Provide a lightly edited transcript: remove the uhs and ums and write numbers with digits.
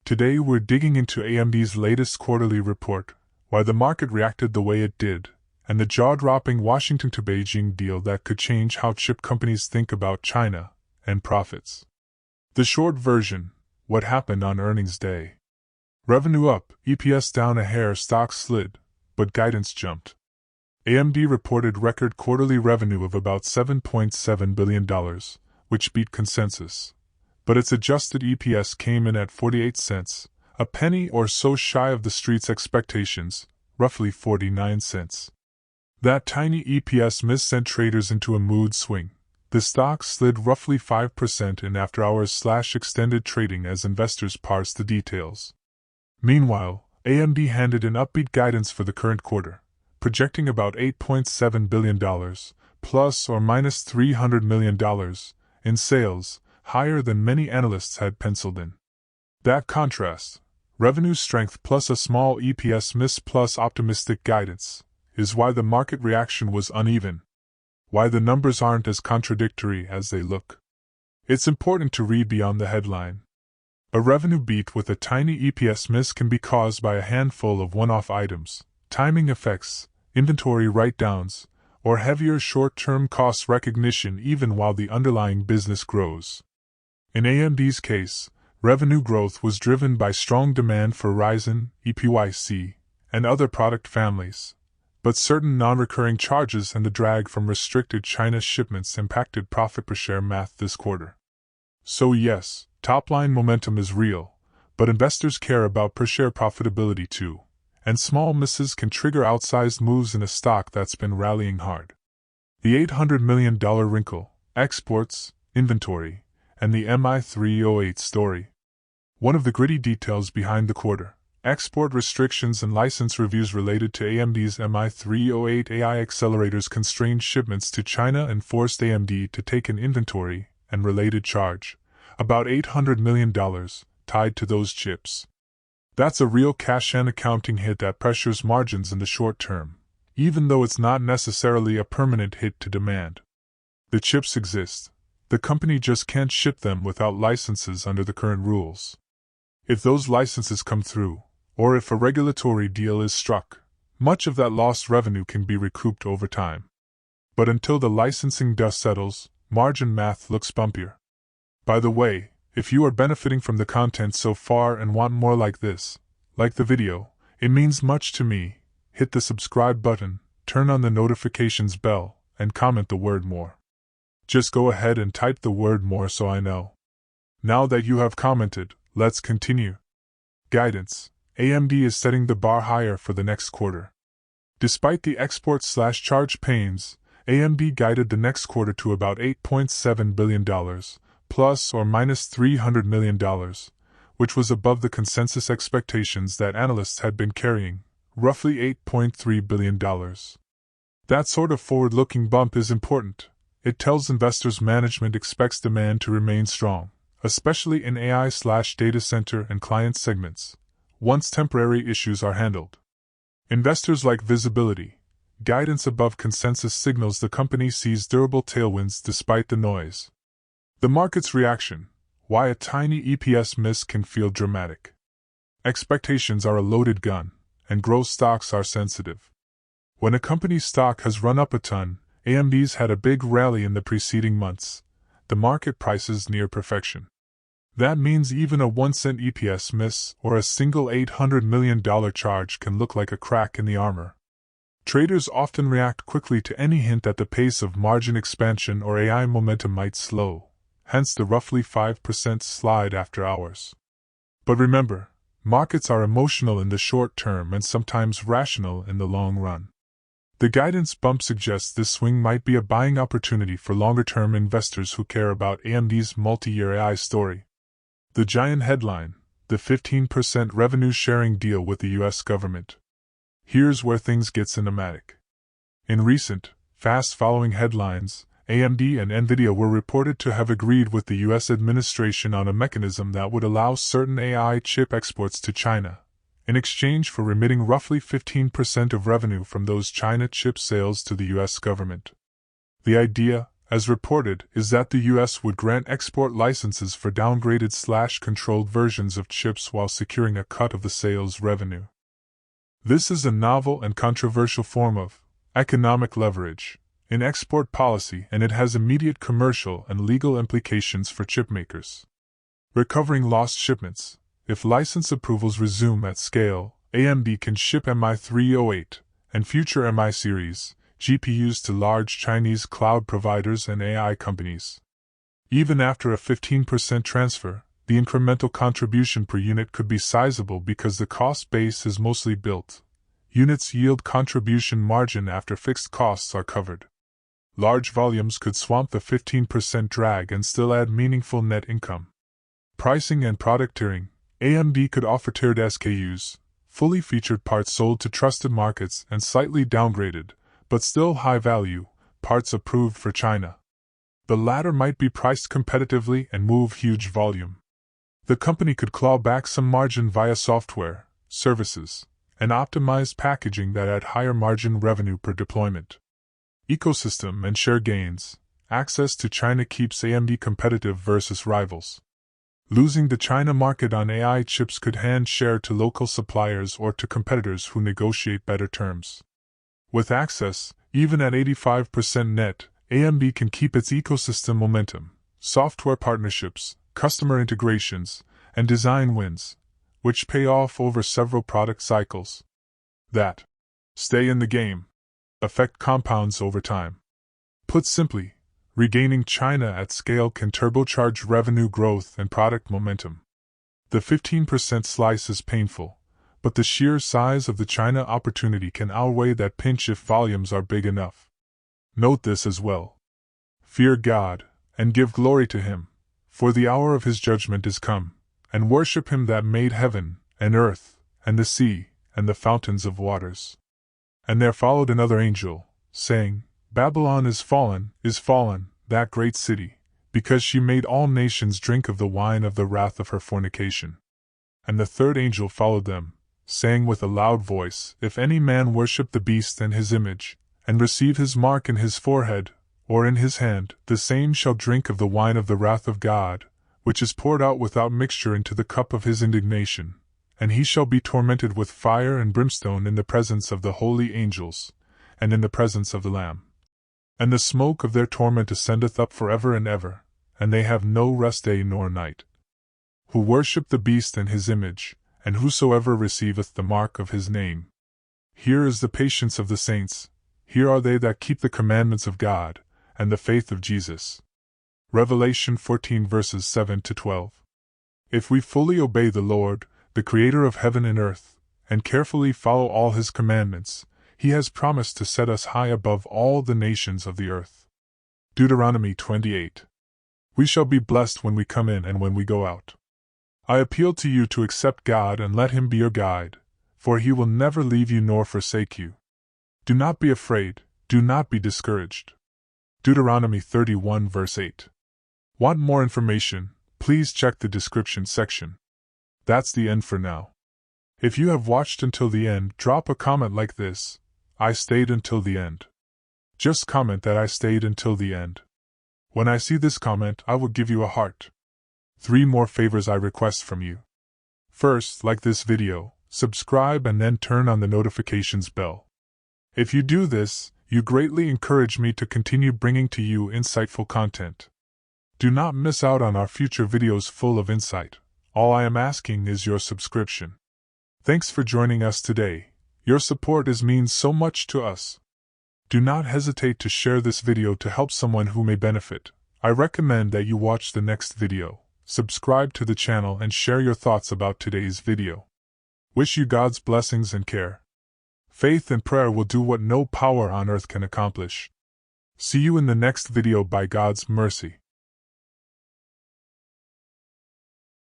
Today we're digging into AMD's latest quarterly report, why the market reacted the way it did, and the jaw-dropping Washington to Beijing deal that could change how chip companies think about China and profits. The short version: what happened on earnings day. Revenue up, EPS down a hair, stocks slid, but guidance jumped. AMD reported record quarterly revenue of about $7.7 billion, which beat consensus. But its adjusted EPS came in at 48 cents, a penny or so shy of the street's expectations, roughly 49 cents. That tiny EPS miss sent traders into a mood swing. The stock slid roughly 5% in after-hours/extended trading as investors parsed the details. Meanwhile, AMD handed an upbeat guidance for the current quarter, projecting about $8.7 billion, plus or minus $300 million, in sales, higher than many analysts had penciled in. That contrast, revenue strength plus a small EPS miss plus optimistic guidance, is why the market reaction was uneven. Why the numbers aren't as contradictory as they look. It's important to read beyond the headline. A revenue beat with a tiny EPS miss can be caused by a handful of one-off items, timing effects, inventory write-downs, or heavier short-term cost recognition even while the underlying business grows. In AMD's case, revenue growth was driven by strong demand for Ryzen, EPYC, and other product families, but certain non-recurring charges and the drag from restricted China shipments impacted profit per share math this quarter. So yes, top-line momentum is real, but investors care about per share profitability too, and small misses can trigger outsized moves in a stock that's been rallying hard. The $800 million wrinkle, exports, inventory, and the MI308 story. One of the gritty details behind the quarter: export restrictions and license reviews related to AMD's MI308 AI accelerators constrained shipments to China and forced AMD to take an inventory and related charge, about $800 million, tied to those chips. That's a real cash and accounting hit that pressures margins in the short term, even though it's not necessarily a permanent hit to demand. The chips exist. The company just can't ship them without licenses under the current rules. If those licenses come through, or if a regulatory deal is struck, much of that lost revenue can be recouped over time. But until the licensing dust settles, margin math looks bumpier. By the way, if you are benefiting from the content so far and want more like this, like the video, it means much to me. Hit the subscribe button, turn on the notifications bell, and comment the word more. Just go ahead and type the word more so I know. Now that you have commented, let's continue. Guidance: AMD is setting the bar higher for the next quarter. Despite the export/charge pains, AMD guided the next quarter to about $8.7 billion, plus or minus $300 million, which was above the consensus expectations that analysts had been carrying, roughly $8.3 billion. That sort of forward-looking bump is important. It tells investors management expects demand to remain strong, especially in AI/data center and client segments, once temporary issues are handled. Investors like visibility. Guidance above consensus signals the company sees durable tailwinds despite the noise. The market's reaction: why a tiny EPS miss can feel dramatic. Expectations are a loaded gun, and growth stocks are sensitive. When a company's stock has run up a ton, AMD's had a big rally in the preceding months. The market prices near perfection. That means even a 1-cent EPS miss or a single $800 million charge can look like a crack in the armor. Traders often react quickly to any hint that the pace of margin expansion or AI momentum might slow, hence the roughly 5% slide after hours. But remember, markets are emotional in the short term and sometimes rational in the long run. The guidance bump suggests this swing might be a buying opportunity for longer-term investors who care about AMD's multi-year AI story. The giant headline: the 15% revenue-sharing deal with the U.S. government. Here's where things get cinematic. In recent, fast-following headlines, AMD and NVIDIA were reported to have agreed with the U.S. administration on a mechanism that would allow certain AI chip exports to China, in exchange for remitting roughly 15% of revenue from those China chip sales to the U.S. government. The idea, as reported, is that the US would grant export licenses for downgraded/controlled versions of chips while securing a cut of the sales revenue. This is a novel and controversial form of economic leverage in export policy, and it has immediate commercial and legal implications for chipmakers. Recovering lost shipments. If license approvals resume at scale, AMD can ship MI308 and future MI series GPUs to large Chinese cloud providers and AI companies. Even after a 15% transfer, the incremental contribution per unit could be sizable because the cost base is mostly built. Units yield contribution margin after fixed costs are covered. Large volumes could swamp the 15% drag and still add meaningful net income. Pricing and product tiering. AMD could offer tiered SKUs, fully featured parts sold to trusted markets and slightly downgraded, but still high value, parts approved for China. The latter might be priced competitively and move huge volume. The company could claw back some margin via software, services, and optimized packaging that add higher margin revenue per deployment. Ecosystem and share gains. Access to China keeps AMD competitive versus rivals. Losing the China market on AI chips could hand share to local suppliers or to competitors who negotiate better terms. With access, even at 85% net, AMD can keep its ecosystem momentum, software partnerships, customer integrations, and design wins, which pay off over several product cycles. That stay in the game. Effect compounds over time. Put simply, regaining China at scale can turbocharge revenue growth and product momentum. The 15% slice is painful, but the sheer size of the China opportunity can outweigh that pinch if volumes are big enough. Note this as well. Fear God, and give glory to Him, for the hour of His judgment is come, and worship Him that made heaven, and earth, and the sea, and the fountains of waters. And there followed another angel, saying, Babylon is fallen, that great city, because she made all nations drink of the wine of the wrath of her fornication. And the third angel followed them, saying with a loud voice, If any man worship the beast and his image, and receive his mark in his forehead, or in his hand, the same shall drink of the wine of the wrath of God, which is poured out without mixture into the cup of his indignation, and he shall be tormented with fire and brimstone in the presence of the holy angels, and in the presence of the Lamb. And the smoke of their torment ascendeth up forever and ever, and they have no rest day nor night. Who worship the beast and his image, and whosoever receiveth the mark of his name. Here is the patience of the saints, here are they that keep the commandments of God, and the faith of Jesus. Revelation 14 verses 7-12. If we fully obey the Lord, the Creator of heaven and earth, and carefully follow all His commandments, He has promised to set us high above all the nations of the earth. Deuteronomy 28. We shall be blessed when we come in and when we go out. I appeal to you to accept God and let Him be your guide, for He will never leave you nor forsake you. Do not be afraid, do not be discouraged. Deuteronomy 31 verse 8. Want more information? Please check the description section. That's the end for now. If you have watched until the end, drop a comment like this: I stayed until the end. Just comment that I stayed until the end. When I see this comment, I will give you a heart. 3 more favors I request from you. First, like this video, subscribe, and then turn on the notifications bell. If you do this, you greatly encourage me to continue bringing to you insightful content. Do not miss out on our future videos full of insight. All I am asking is your subscription. Thanks for joining us today. Your support means so much to us. Do not hesitate to share this video to help someone who may benefit. I recommend that you watch the next video, subscribe to the channel, and share your thoughts about today's video. Wish you God's blessings and care. Faith and prayer will do what no power on earth can accomplish. See you in the next video by God's mercy.